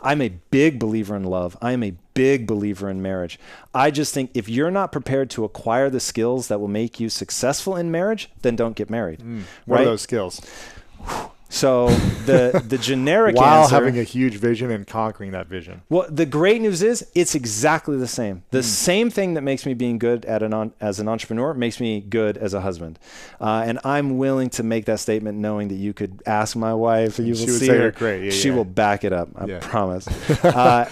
I'm a big believer in love. I am a big believer in marriage. I just think if you're not prepared to acquire the skills that will make you successful in marriage, then don't get married. What are those skills? So the generic While answer, having a huge vision and conquering that vision. well, the great news is it's exactly the same. The same thing that makes me being good as an entrepreneur makes me good as a husband. And I'm willing to make that statement knowing that you could ask my wife. You will She would see say her. you're great. Yeah, She yeah. will back it up. I Yeah. promise.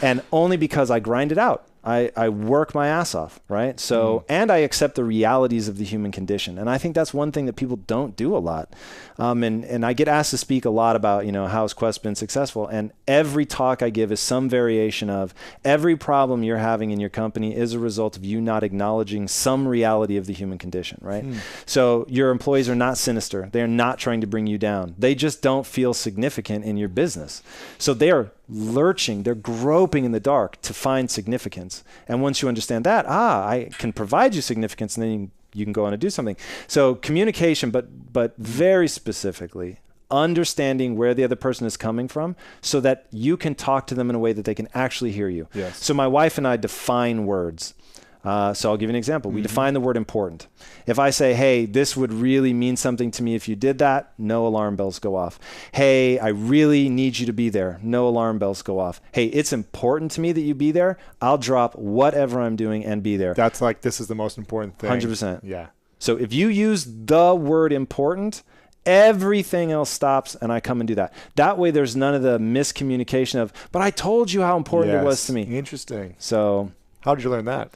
And only because I grind it out. I work my ass off, right? So, and I accept the realities of the human condition. And I think that's one thing that people don't do a lot. And I get asked to speak a lot about, how has Quest been successful? And every talk I give is some variation of every problem you're having in your company is a result of you not acknowledging some reality of the human condition, right? So your employees are not sinister. They're not trying to bring you down. They just don't feel significant in your business. So they are lurching, they're groping in the dark to find significance. And once you understand that, I can provide you significance, and then you can go on and do something. So communication, but very specifically, understanding where the other person is coming from so that you can talk to them in a way that they can actually hear you. Yes. So my wife and I define words. So I'll give you an example. We define the word important. If I say, hey, this would really mean something to me if you did that, no alarm bells go off. Hey, I really need you to be there. No alarm bells go off. Hey, it's important to me that you be there. I'll drop whatever I'm doing and be there. That's like, this is the most important thing. 100%. Yeah. So if you use the word important, everything else stops and I come and do that. That way there's none of the miscommunication of, but I told you how important it was to me. Interesting. So how did you learn that?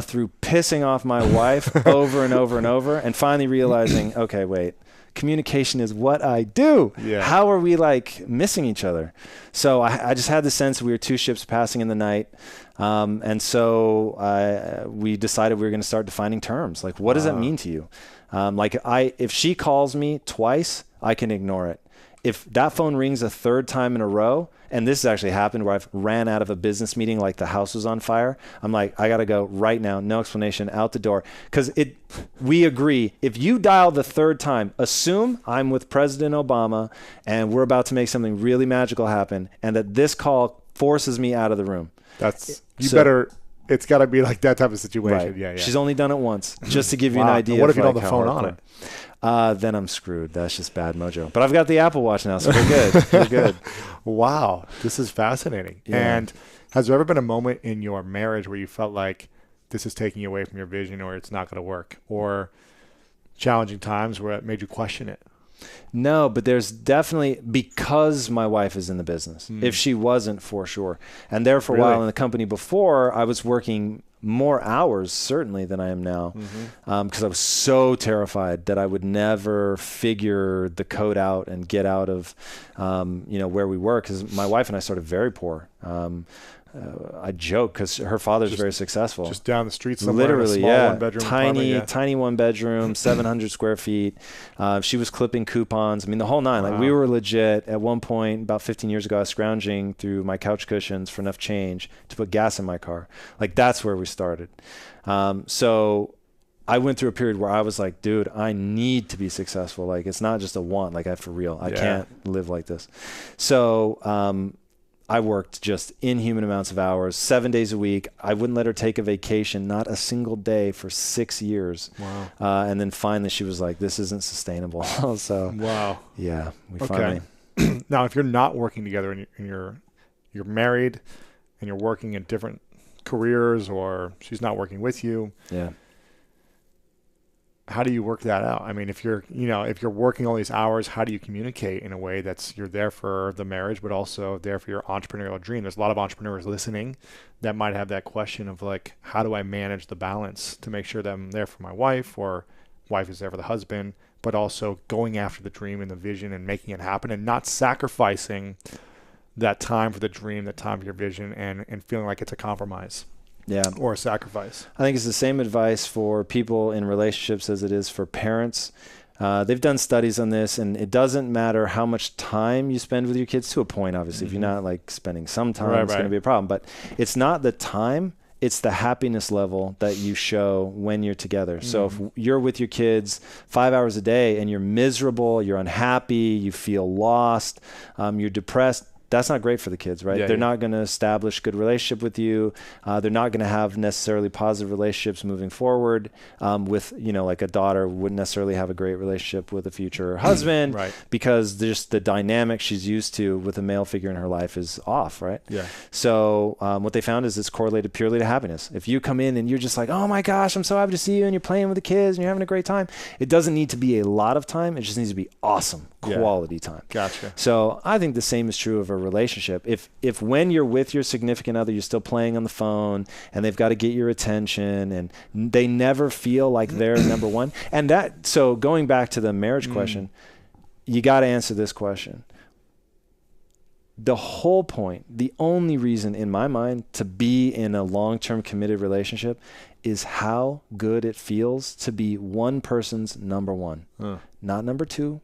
Through pissing off my wife over and over and over, and finally realizing, okay, wait, communication is what I do. Yeah. How are we like missing each other? So I just had the sense that we were two ships passing in the night. And so we decided we were going to start defining terms. Like, what does that mean to you? If she calls me twice, I can ignore it. If that phone rings a third time in a row, and this has actually happened where I've ran out of a business meeting, like the house was on fire, I'm like, I got to go right now. No explanation, out the door. Because we agree, if you dial the third time, assume I'm with President Obama and we're about to make something really magical happen, and that this call forces me out of the room. It's got to be like that type of situation. Right. Yeah. She's only done it once, just to give you an idea. What if you don't like have the phone how on hardcore. it? Then I'm screwed. That's just bad mojo. But I've got the Apple Watch now, so we're good. We're good. Wow. This is fascinating. Yeah. And has there ever been a moment in your marriage where you felt like this is taking you away from your vision, or it's not going to work, or challenging times where it made you question it? No, but there's definitely, because my wife is in the business. If she wasn't, for sure. And there for a while in the company before, I was working more hours certainly than I am now, because I was so terrified that I would never figure the code out and get out of where we were, because my wife and I started very poor. I joke because her father's very successful. Just down the street somewhere, literally, in a small yeah, one-bedroom apartment, tiny one bedroom, 700 square feet. She was clipping coupons. I mean, the whole nine. Like, we were legit. At one point, about 15 years ago, I was scrounging through my couch cushions for enough change to put gas in my car. Like, that's where we started. So I went through a period where I was like, dude, I need to be successful. Like, it's not just a want. Like, for real, I can't live like this. So I worked just inhuman amounts of hours, 7 days a week. I wouldn't let her take a vacation, not a single day, for 6 years. Wow. And then finally she was like, this isn't sustainable. So wow. Yeah, we finally. Now, if you're not working together and you're married and you're working in different careers, or she's not working with you, yeah, how do you work that out? I mean, if you're working all these hours, how do you communicate in a way that's, you're there for the marriage, but also there for your entrepreneurial dream? There's a lot of entrepreneurs listening that might have that question of like, how do I manage the balance to make sure that I'm there for my wife, or wife is there for the husband, but also going after the dream and the vision and making it happen, and not sacrificing that time for the dream, that time for your vision, and feeling like it's a compromise. Yeah. Or a sacrifice. I think it's the same advice for people in relationships as it is for parents. They've done studies on this, and it doesn't matter how much time you spend with your kids, to a point, obviously. If you're not like spending some time, it's going to be a problem. But it's not the time, it's the happiness level that you show when you're together. So if you're with your kids 5 hours a day and you're miserable, you're unhappy, you feel lost, you're depressed, that's not great for the kids, right? They're not going to establish good relationship with you. They're not going to have necessarily positive relationships moving forward with, like a daughter wouldn't necessarily have a great relationship with a future husband Right. because just the dynamic she's used to with a male figure in her life is off, right? Yeah. So what they found is it's correlated purely to happiness. If you come in and you're just like, oh my gosh, I'm so happy to see you, and you're playing with the kids and you're having a great time, it doesn't need to be a lot of time. It just needs to be awesome quality time. Gotcha. So I think the same is true of a relationship. If when you're with your significant other, you're still playing on the phone and they've got to get your attention and they never feel like they're number one. And so going back to the marriage question, you got to answer this question. The whole point, the only reason in my mind to be in a long-term committed relationship is how good it feels to be one person's number one, not number two,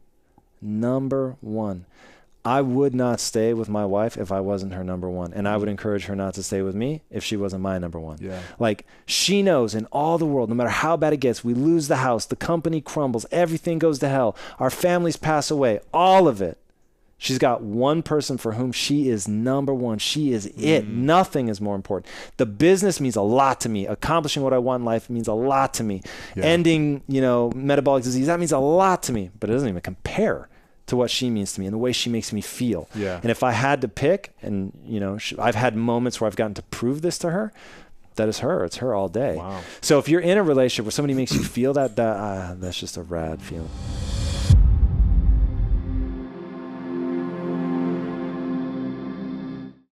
number one. I would not stay with my wife if I wasn't her number one. And I would encourage her not to stay with me if she wasn't my number one. Yeah. Like she knows in all the world, no matter how bad it gets, we lose the house, the company crumbles, everything goes to hell, our families pass away, all of it. She's got one person for whom she is number one. She is it. Nothing is more important. The business means a lot to me. Accomplishing what I want in life means a lot to me. Yeah. Ending, metabolic disease, that means a lot to me. But it doesn't even compare to what she means to me and the way she makes me feel. Yeah. And if I had to pick, and I've had moments where I've gotten to prove this to her, that is her. It's her all day. Wow. So if you're in a relationship where somebody makes you feel that's just a rad feeling.